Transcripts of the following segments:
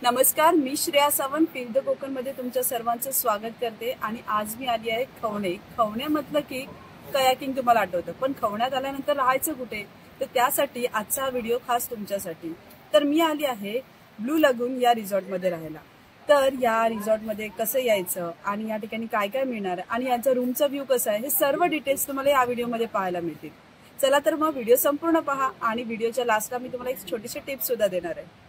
नमस्कार, मी श्रेया सावंत फिल्ड कोकण मध्ये तुमच्या सर्वांचं स्वागत करते। आणि आज मी आली आहे खवणे। खवण्यामधलं की कयाकिंग तुम्हाला आठवतं, पण खवण्यात आल्यानंतर राहायचं कुठे, तर त्यासाठी आजचा व्हिडिओ खास तुमच्यासाठी। तर मी आली आहे ब्लू लगून या रिसॉर्ट मध्ये राहायला। तर या रिसॉर्ट मध्ये कसं यायचं आणि या ठिकाणी काय काय मिळणार आणि यांचा रूमचा व्ह्यू कसा आहे, हे सर्व डिटेल्स तुम्हाला या व्हिडिओ मध्ये पाहायला मिळतील। चला तर मग व्हिडिओ संपूर्ण पहा आणि व्हिडिओच्या लास्टला मी तुम्हाला एक छोटीशी टिप्स सुद्धा देणार आहे।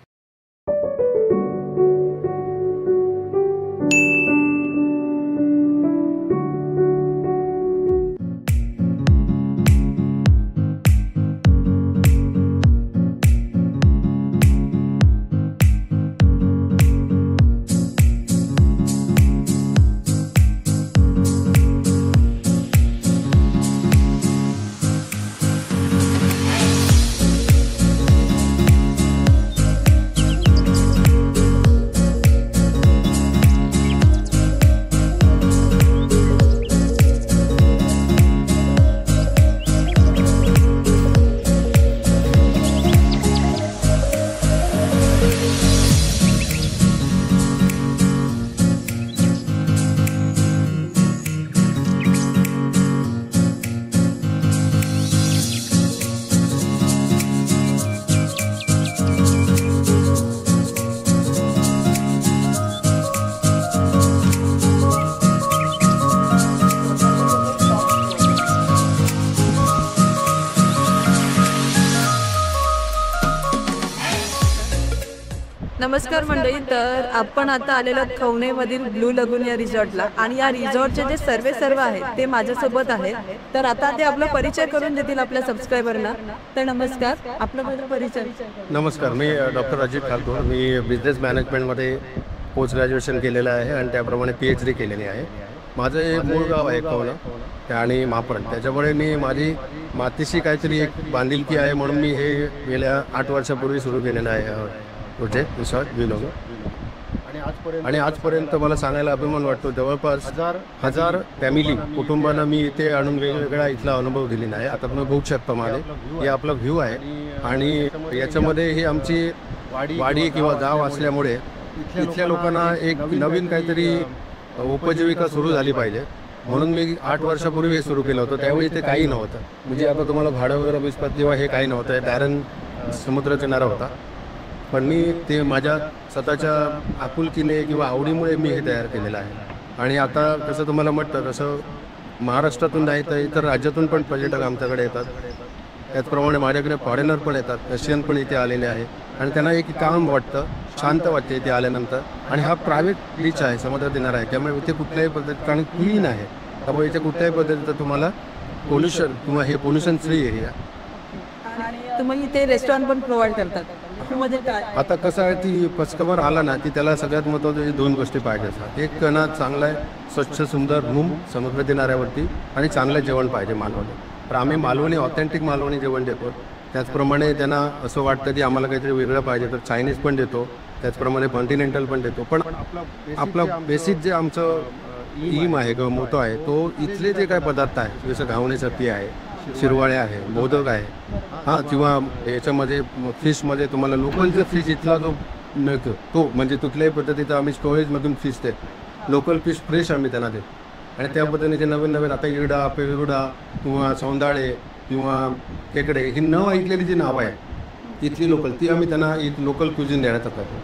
नमस्कार मंडळी, तर आपण आता आलेलो खवणेमधील ब्लू लगून या रिसॉर्टला आणि या रिसॉर्टचे जे सर्व आहेत ते माझ्यासोबत आहेत। तर आता ते आपला परिचय करून देतील आपल्या सबस्क्रायबरना। तर नमस्कार, आपला परिचय। नमस्कार, मी डॉक्टर अजित खालतोर। मी बिझनेस मॅनेजमेंटमध्ये पोस्ट ग्रॅज्युएशन केलेलं आहे आणि त्याप्रमाणे PhD केलेली आहे। माझं मूळ गाव आहे खवणं आणि मापण, त्याच्यामुळे मी माझी मातीशी काहीतरी एक बांधिलकी आहे म्हणून मी हे गेल्या 8 वर्षापूर्वी सुरू केलेलं आहे होते रिसॉर्ट ब्लू लगून। आणि आजपर्यंत मला सांगायला अभिमान वाटतो, जवळपास हजार फॅमिली कुटुंबांना मी इथे आणून वेगवेगळा इथला अनुभव दिलेला आहे। आता तुम्ही बघू शकता माझे हे आपला व्ह्यू आहे आणि याच्यामध्ये ही आमची वाडी किंवा गाव असल्यामुळे इथल्या लोकांना एक नवीन काहीतरी उपजीविका सुरू झाली पाहिजे म्हणून मी 8 वर्षापूर्वी हे सुरू केलं होतं। त्यावेळी ते काही नव्हतं, म्हणजे आता तुम्हाला भाडं वगैरे विस्पत किंवा हे काही नव्हतं, डायरेक्ट समुद्र किनारा होता। पण मी ते माझ्या स्वतःच्या आपुलकीने किंवा आवडीमुळे मी हे तयार केलेलं आहे। आणि आता कसं तुम्हाला म्हटलं तसं महाराष्ट्रातून नाही तर इतर राज्यातून पण पर्यटक आमच्याकडे येतात, त्याचप्रमाणे माझ्याकडे फॉरेनर पण येतात, रशियन पण इथे आलेले आहे आणि त्यांना एक काम वाटतं, शांत वाटते इथे आल्यानंतर। आणि हा प्रायव्हेट बीच आहे, समुद्र किनारा आहे, त्यामुळे इथे कुठल्याही पद्धतीत कारण क्लीन आहे, त्यामुळे इथे कुठल्याही पद्धतीचं तुम्हाला पोल्युशन किंवा हे पोल्युशन फ्री एरिया। तुम्ही इथे रेस्टॉरंट पण प्रोव्हाइड करतात। आता कसं आहे, ती कस्टमर आला ना की त्याला सगळ्यात महत्त्वाचं 2 गोष्टी पाहिजे असतात। एक ना चांगला आहे स्वच्छ सुंदर रूम समुद्र किनाऱ्यावरती आणि चांगलं जेवण पाहिजे मालवणी। तर आम्ही मालवणी ऑथेंटिक मालवणी जेवण देतो। त्याचप्रमाणे त्यांना असं वाटतं की आम्हाला काहीतरी वेगळं पाहिजे तर चायनीज पण देतो, त्याचप्रमाणे कॉन्टिनेंटल पण देतो। पण आपला बेसिक जे आमचं ईम आहे किंवा मोठं आहे तो इथले जे काय पदार्थ आहे, जसं घावणे चटणी आहे, शिरवाळे आहे, मोदक आहे, हां, किंवा याच्यामध्ये फिशमध्ये तुम्हाला लोकलचं फिश इथला जो मिळतो तो म्हणजे कुठल्याही पद्धतीचं आम्ही स्टोरेजमधून फिश देतो, लोकल फिश फ्रेश आम्ही त्यांना देतो। आणि त्या पद्धतीने नवीन आता इरडा पेरुडा किंवा सौंदाळे किंवा केकडे ही न ऐकलेली जी नावं आहे इथली लोकल, ती आम्ही त्यांना लोकल क्युझिन देण्याचा करतो।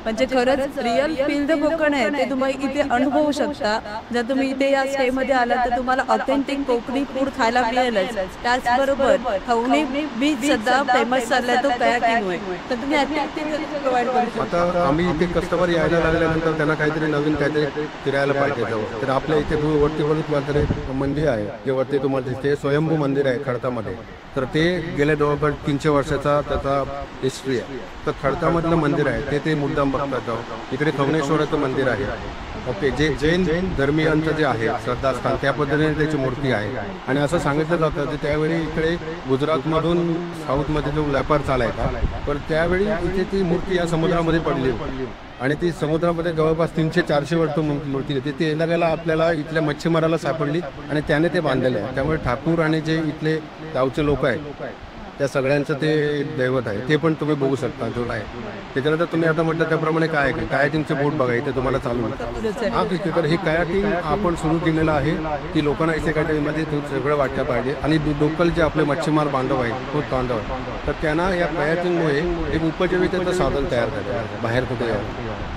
म्हणजे खरंच रिअल फील द कोकण आहे ते तुम्ही इथे अनुभवू शकता। जर तुम्ही इथे या स्टे मध्ये आला तर तुम्हाला ऑथेंटिक कोकणी फूड खायला मिळेलच। त्याचबरोबर खवणे बीच सुद्धा फेमस झालाय तो कयाकिंगमुळे, तर तुम्ही ऍक्टिव्हिटी प्रोव्हाइड करू शकता। आता आम्ही इथे कस्टमर यायला लागल्यानंतर त्यांना काहीतरी नवीन काहीतरी फिरायला पाहिजे जवळ, तर आपल्या इथे वरती वरती मंदिर आहे जे वरती तुम्हाला दिसते, स्वयंभू मंदिर आहे खडकामध्ये। तर ते गेल्या जवळपास 300 वर्षाचा त्याचा हिस्ट्री आहे। तर खडकामधलं मंदिर आहे ते मुद्दाम बघतात जाऊ। इकडे खवणेश्वराचं मंदिर आहे, ओके, जे जैन धर्मीयांचं जे आहे श्रद्धास्थान त्या पद्धतीने त्याची मूर्ती आहे। आणि असं सांगितलं जातं की त्यावेळी इकडे गुजरातमधून साऊथमध्ये जो व्यापार चालायचा, पण त्यावेळी इथे ती मूर्ती या समुद्रामध्ये पडली आणि ती समुद्रामध्ये जवळपास 300-400 वर्ष मूर्ती होती। ती येणाऱ्याला आपल्याला इथल्या मच्छीमाराला सापडली आणि त्याने ते बांधलेलं आहे। त्यामुळे ठाकूर आणि जे इथले गावचे लोक आहेत त्या सगळ्यांचं ते दैवत आहे, ते पण तुम्ही बघू शकता जो आहे. त्याच्यानंतर तुम्ही आता म्हटलं त्याप्रमाणे कायाकिंगचे बोट बघा इथे तुम्हाला चालू हां. तर हे कायाकिंग आपण सुरू केलेलं आहे की लोकांना इथे काहीमध्ये सगळं वाटलं पाहिजे. आणि लोकल जे आपले मच्छीमार बांधव आहेत, खूप बांधव तर त्यांना या कायाकिंगमुळे एक उपजीविकेचं साधन तयार झालं बाहेर कुठे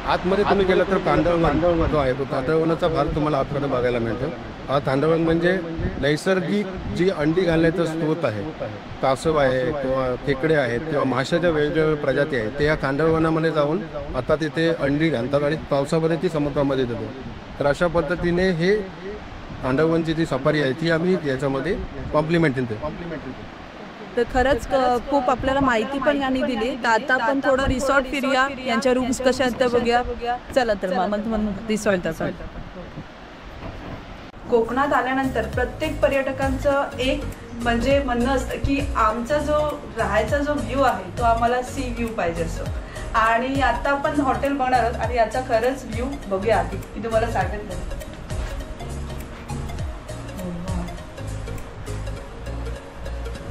आतमध्ये तुम्ही गेलं तर तांदळवन जो आहे तो तांदळवनाचा भाग तुम्हाला आतमध्ये बघायला मिळतो. हा तांदळवन म्हणजे नैसर्गिक जी अंडी घालण्याचा स्रोत आहे. कासव आहे किंवा खेकडे आहेत किंवा माशाच्या वेगवेगळ्या प्रजाती आहेत, ते या तांदळवनामध्ये जाऊन आता तिथे अंडी घालतात आणि पावसामध्ये ती समुद्रामध्ये देतो. तर अशा पद्धतीने हे तांदळवनची जी सफारी आहे ती आम्ही याच्यामध्ये कॉम्प्लिमेंट देतो. तर खरंच खूप आपल्याला माहिती पण यांनी दिली. तर आता आपण थोडं रिसॉर्ट फिरूया, यांच्या रूम्स कशा आहेत ते बघूया. चला तर मग रिसॉर्ट असा. कोकणात आल्यानंतर प्रत्येक पर्यटकांचं एक म्हणजे म्हणणं असतं की आमचा जो राहायचा जो व्ह्यू आहे तो आम्हाला सी व्ह्यू पाहिजे असतो. आणि आता आपण हॉटेल बघणार आहोत आणि याचा खरंच व्ह्यू बघूया आधी मी तुम्हाला सांगेन.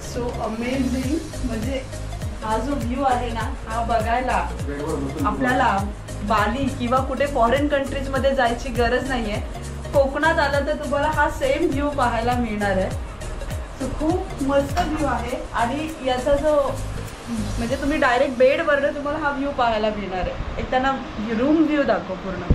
So amazing. म्हणजे हा जो व्ह्यू आहे ना हा बघायला आपल्याला बाली किंवा कुठे फॉरेन कंट्रीज मध्ये जायची गरज नाहीये. कोकणात आलं तर तुम्हाला हा सेम व्ह्यू पाहायला मिळणार आहे. सो खूप मस्त व्ह्यू आहे आणि याचा जो म्हणजे तुम्ही डायरेक्ट बेडवरनं तुम्हाला हा व्ह्यू पाहायला मिळणार आहे. एक त्यांना रूम व्ह्यू दाखव पूर्ण.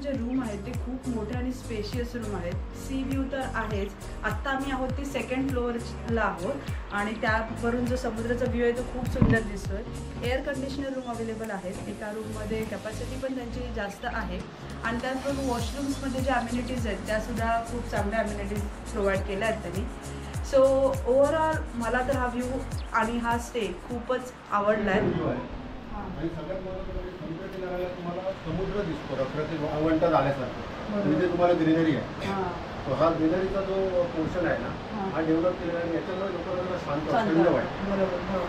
जे रूम आहेत ते खूप मोठे आणि स्पेशियस रूम आहेत. सी व्ह्यू तर आहेच. आत्ता आम्ही आहोत ती सेकंड फ्लोअरला आहोत आणि त्यावरून जो समुद्राचा व्ह्यू आहे तो खूप सुंदर दिसतोय. एअर कंडिशनर रूम अवेलेबल आहेत. एका रूममध्ये कॅपॅसिटी पण त्यांची जास्त आहे आणि त्याचबरोबर वॉशरूम्समध्ये जे अम्युनिटीज आहेत त्यासुद्धा खूप चांगल्या अम्युनिटीज प्रोव्हाइड केल्या आहेत त्यांनी. सो ओव्हरऑल मला तर हा व्ह्यू आणि हा स्टे खूपच आवडला आहे. तुम्हाला समुद्र दिसतो रखरखीत वाळवंटात आल्यासारखं. म्हणजे तुम्हाला ग्रीनरी आहे. तो हा ग्रीनरीचा जो पोर्शन आहे ना हा डेव्हलप केलेला आहे. याच्यामुळे लोकांना शांत थंड वाटतं.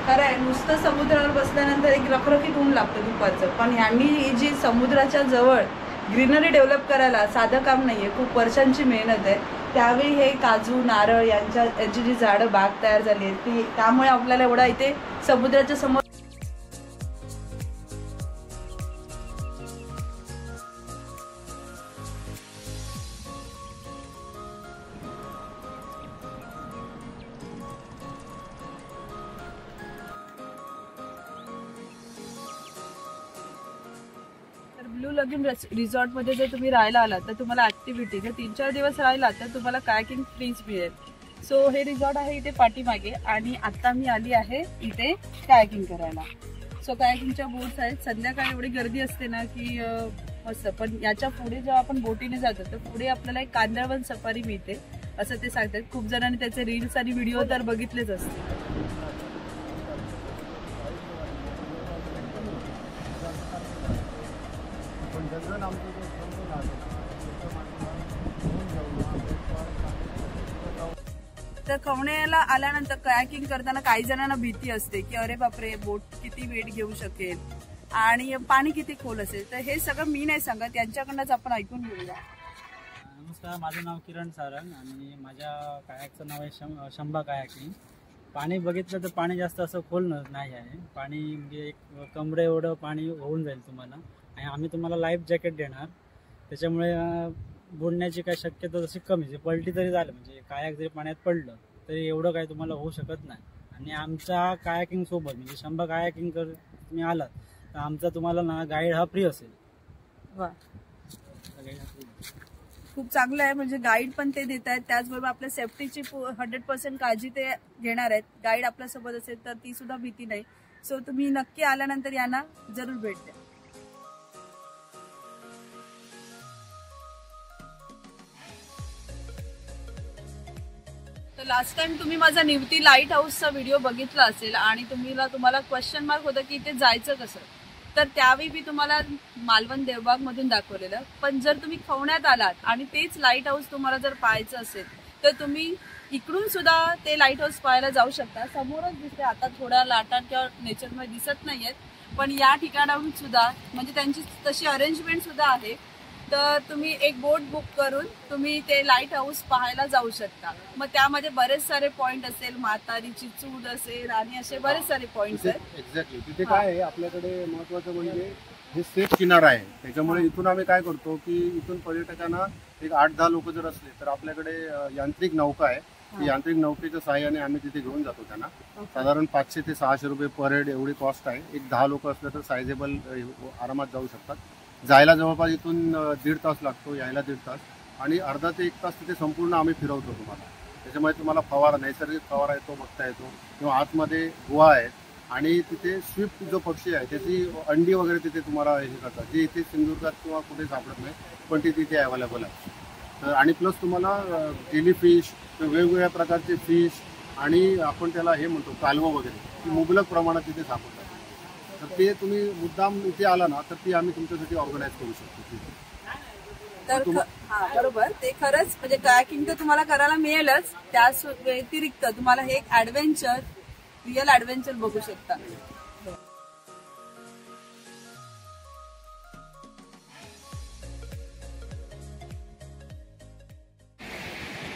खरं आहे. नुसतं समुद्रावर बसल्यानंतर एक रखरखीत ऊन लागतं दुपारचं. पण ह्यांनी जी समुद्राच्या जवळ ग्रीनरी डेव्हलप करायला साधं काम नाही आहे. खूप वर्षांची मेहनत आहे. त्यावेळी हे काजू नारळ यांची जी झाडं बाग तयार झाली आहे ती त्यामुळे आपल्याला एवढा इथे समुद्राच्या समोर ब्लू लगून रिसॉर्टमध्ये जर तुम्ही राहायला आलात तर तुम्हाला ऍक्टिव्हिटी जर 3-4 दिवस राहिलात तर तुम्हाला कायाकिंग फ्रीज मिळेल. सो हे रिसॉर्ट आहे इथे पाठीमागे आणि आता मी आली आहे इथे कायाकिंग करायला. सो कायाकिंगच्या बोट्स आहेत. संध्याकाळी एवढी गर्दी असते ना की मस्त. पण याच्या पुढे जेव्हा आपण बोटीने जातो तर पुढे आपल्याला एक कांदळवन सफारी मिळते असं ते सांगतात. खूप जणांनी त्याचे रील्स आणि व्हिडिओ तर बघितलेच असते. तर खवण्याला आल्यानंतर कायाकिंग करताना काही जणांना भीती असते की अरे बापरे बोट किती वेट घेऊ शकेल आणि पाणी किती खोल असेल. तर हे सगळं मी नाही सांगत, यांच्याकडनंच आपण ऐकून घेऊया. नमस्कार, माझं नाव किरण सारंग आणि माझ्या कायाकचं नाव आहे शंभा कायाकिंग. पाणी बघितलं तर पाणी जास्त असं खोल नाही आहे. पाणी म्हणजे एक कमरे एवढं पाणी होऊन जाईल तुम्हाला आणि आम्ही तुम्हाला लाईफ जॅकेट देणार. त्याच्यामुळे बुडण्याची काही शक्यता तशी कमी. पलटी जरी झालं म्हणजे कायाक जरी पाण्यात पडलं तरी एवढं काही तुम्हाला होऊ शकत नाही. आणि आमच्या कायाकिंग सोबत म्हणजे शंभा कायाकिंग जर तुम्ही आलात तर आमचा तुम्हाला ना गाईड हा फ्री असेल. वा, खूप चांगलं आहे. म्हणजे गाईड पण ते देत आहेत. त्याचबरोबर आपल्या सेफ्टीची 100% काळजी ते घेणार आहेत. गाईड आपल्यासोबत असेल तर ती सुद्धा भीती नाही. सो तुम्ही नक्की आल्यानंतर यांना जरूर भेट द्या. तर लास्ट टाइम तुम्ही माझा निवती लाईट हाऊसचा व्हिडिओ बघितला असेल आणि तुम्हाला क्वेश्चन मार्क होता की इथे जायचं कसं. तर त्यावेळी मी तुम्हाला मालवण देवबाग मधून दाखवलेलं. पण जर तुम्ही खवण्यात आलात आणि तेच लाईट हाऊस तुम्हाला जर पाहायचं असेल तर तुम्ही इकडून सुद्धा ते लाईट हाऊस पाहायला जाऊ शकता. समोरच दिसते, आता थोड्या लाटा किंवा नेचरमध्ये दिसत नाहीयेत, पण या ठिकाणाहून सुद्धा म्हणजे त्यांची तशी अरेंजमेंट सुद्धा आहे. तर तुम्ही एक बोट बुक करून तुम्ही ते लाईट हाऊस पाहायला जाऊ शकता. मग त्यामध्ये बरेच सारे पॉइंट असेल, म्हातारीची चूल असेल आणि असे बरेच सारे पॉइंट आहेत. एक्झॅक्टली तिथे काय आहे आपल्याकडे महत्वाचं म्हणजे हे सेफ किनारा आहे. त्याच्यामुळे इथून आम्ही काय करतो की इथून पर्यटकांना एक 8-10 लोक जर असले तर आपल्याकडे यांत्रिक नौका आहे. यांत्रिक नौकेच्या सहाय्याने आम्ही तिथे घेऊन जातो त्यांना. साधारण 500 ते 600 रुपये पर हेड एवढी कॉस्ट आहे. एक 10 लोक असले तर सायझेबल आरामात जाऊ शकतात. जायला जवळपास इथून 1.5 तास लागतो, यायला 1.5 तास, आणि अर्धा ते 1 तास तिथे संपूर्ण आम्ही फिरवतो तुम्हाला. त्याच्यामुळे तुम्हाला फवारा, नैसर्गिक फवारा येतो बघता येतो, किंवा आतमध्ये गुहा आहेत आणि तिथे स्विफ्ट जो पक्षी आहे त्याची अंडी वगैरे तिथे तुम्हाला हे करतात, जे इथे सिंधुदुर्गात किंवा कुठे सापडत नाही, पण ती तिथे अवेलेबल आहे. आणि प्लस तुम्हाला जेली फिश, वेगवेगळ्या प्रकारचे फिश, आणि आपण त्याला हे म्हणतो कालवं वगैरे, ती मुबलक प्रमाणात तिथे सापडतात. तर ते तुम्ही मुद्दाम इथे आला ना तर ती आम्ही तुमच्यासाठी ऑर्गनाईज करू शकतो. तर बरोबर, ते खरंच म्हणजे कायाकिंग तर तुम्हाला करायला मिळेलच, त्या व्यतिरिक्त तुम्हाला हे एक ऍडव्हेंचर, रिअल ऍडव्हेंचर बघू शकता.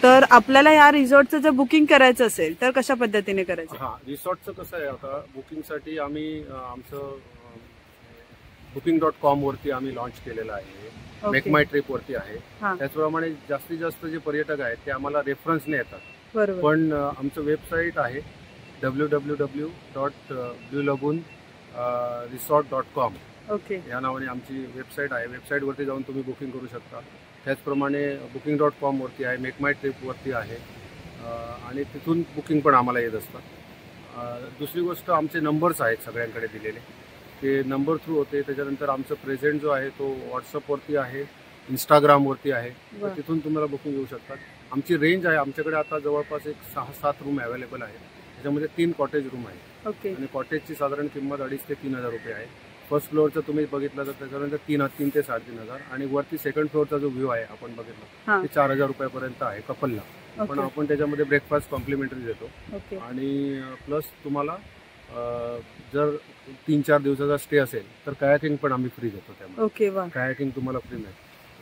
तर आपल्याला या रिसॉर्टचं जर बुकिंग करायचं असेल तर कशा पद्धतीने करायचं? हा, रिसॉर्टचं कसं आहे, आता बुकिंगसाठी आम्ही आमचं booking.com वरती आम्ही लॉन्च केलेलं आहे. मेक माय ट्रिप वरती आहे. त्याचप्रमाणे जास्तीत जास्त जे पर्यटक आहेत ते आम्हाला रेफरन्सने येतात. पण आमचं वेबसाईट आहे www.bluelagoonresort.com या नावाने आमची वेबसाईट आहे. वेबसाईट वरती जाऊन तुम्ही बुकिंग करू शकता. त्याचप्रमाणे booking.com वरती आहे, मेक माय ट्रिप वरती आहे, आणि तिथून बुकिंग पण आम्हाला येत असतं. दुसरी गोष्ट, आमचे नंबर्स आहेत सगळ्यांकडे दिलेले, ते नंबर थ्रू होते. त्याच्यानंतर आमचं प्रेझेंट जो आहे तो व्हॉट्सअपवरती आहे, इंस्टाग्रामवरती आहे, तर तिथून तुम्हाला बुकिंग येऊ शकतात. आमची रेंज आहे, आमच्याकडे आता जवळपास एक 6-7 रूम अवेलेबल आहे. त्याच्यामध्ये 3 कॉटेज रूम आहे, आणि कॉटेजची साधारण किंमत 2,500 ते 3,000 रुपये आहे. फर्स्ट फ्लोअरचं तुम्ही बघितलं तर त्याच्यानंतर 3 ते 3,500, आणि वरती सेकंड फ्लोअरचा जो व्ह्यू आहे आपण बघितला ते 4,000 रुपयापर्यंत आहे कपलला. पण आपण त्याच्यामध्ये ब्रेकफास्ट कॉम्प्लिमेंटरी देतो, आणि प्लस तुम्हाला जर 3-4 दिवसाचा स्टे असेल तर कायाकिंग पण आम्ही फ्री देतो. त्यामुळे कायाकिंग तुम्हाला फ्री नाही.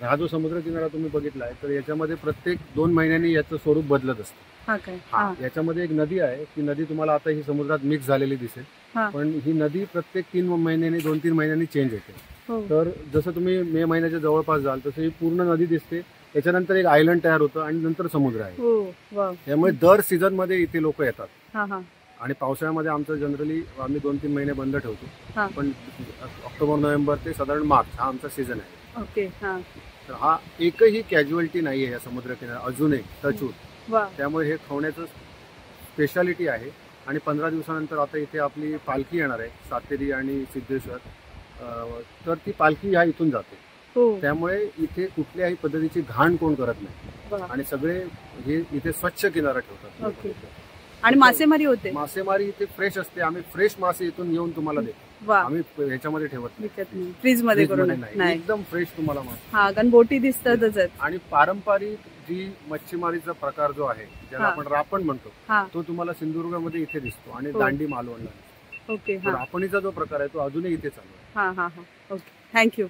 हा जो समुद्र किनारा तुम्ही बघितला आहे तर याच्यामध्ये प्रत्येक 2 महिन्यांनी याचं स्वरूप बदलत असतं. याच्यामध्ये एक नदी आहे, ती नदी तुम्हाला आता ही समुद्रात मिक्स झालेली दिसेल, पण ही नदी प्रत्येक 2-3 महिन्यांनी चेंज होते. तर जसं तुम्ही मे महिन्याच्या जवळपास जाल तसं ही पूर्ण नदी दिसते. त्याच्यानंतर एक आयलंड तयार होतं आणि नंतर समुद्र आहे. त्यामुळे दर सीझन मध्ये इथे लोक येतात. आणि पावसाळ्यामध्ये आमचं जनरली आम्ही 2-3 महिने बंद ठेवतो, पण ऑक्टोबर, नोव्हेंबर ते साधारण मार्च हा आमचा सीझन आहे. तर हा एकही कॅज्युअलिटी नाही आहे या समुद्र किनारा अजूनही, टचवूड. त्यामुळे हे खवण्याचं स्पेशालिटी आहे. आणि 15 दिवसानंतर आता इथे आपली पालखी येणार आहे, सातेरी आणि सिद्धेश्वर. तर ती पालखी ह्या इथून जाते. त्यामुळे इथे कुठल्याही पद्धतीची घाण कोण करत नाही, आणि सगळे हे इथे स्वच्छ किनारा ठेवतात. आणि मासेमारी होते, मासेमारी इथे फ्रेश असते. आम्ही फ्रेश मासे इथून येऊन तुम्हाला देतो. आम्ही ह्याच्यामध्ये ठेवत नाही, फ्रीज मध्ये नाही, एकदम फ्रेश तुम्हाला मासे. कारण बोटी दिसतातच. आणि पारंपरिक जी मच्छीमारीचा प्रकार जो आहे, ज्याला आपण रापण म्हणतो, तो तुम्हाला सिंधुदुर्गामध्ये इथे दिसतो, आणि दांडी मालवणला दिसतो. रापणीचा जो प्रकार आहे तो अजूनही इथे चालू आहे. थँक्यू.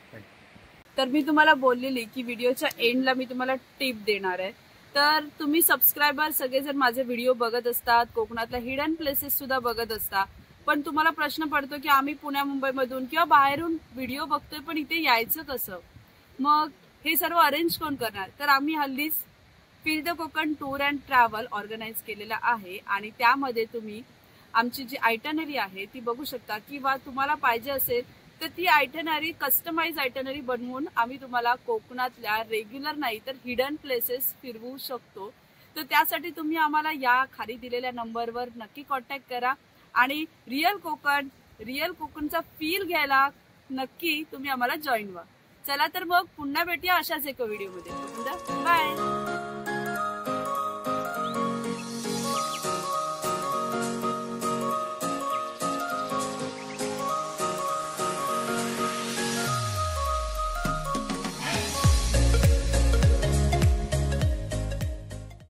तर मी तुम्हाला बोललेली की व्हिडिओच्या एंडला मी तुम्हाला टिप देणार आहे. तर तुम्ही सबस्क्रायबर सगळेजण माझे व्हिडिओ बघत असतात, कोकणातल्या हिडन प्लेसेस सुद्धा बघत असतात, पण तुम्हाला प्रश्न पडतो की आम्ही पुण्या मुंबईमधून किंवा बाहेरून व्हिडिओ बघतोय, पण इथे यायचं कसं, मग हे सर्व अरेंज कोण करणार? तर आम्ही हल्लीच feel the Konkan tour and travel organise केलेला आहे, आणि त्यामध्ये तुम्ही आमची जी आयटनरी आहे ती बघू शकता, किंवा तुम्हाला पाहिजे असेल तर ती आयटनरी कस्टमाइज आयटनरी बनवून आम्ही तुम्हाला कोकणातल्या रेग्युलर नाही तर हिडन प्लेसेस फिरवू शकतो. तर त्यासाठी तुम्ही आम्हाला या खाली दिलेल्या नंबरवर नक्की कॉन्टॅक्ट करा, आणि रिअल कोकणचा फील घ्यायला नक्की तुम्ही आम्हाला जॉईन व्हा. चला तर मग पुन्हा भेटूया अशाच एका व्हिडिओमध्ये. बाय.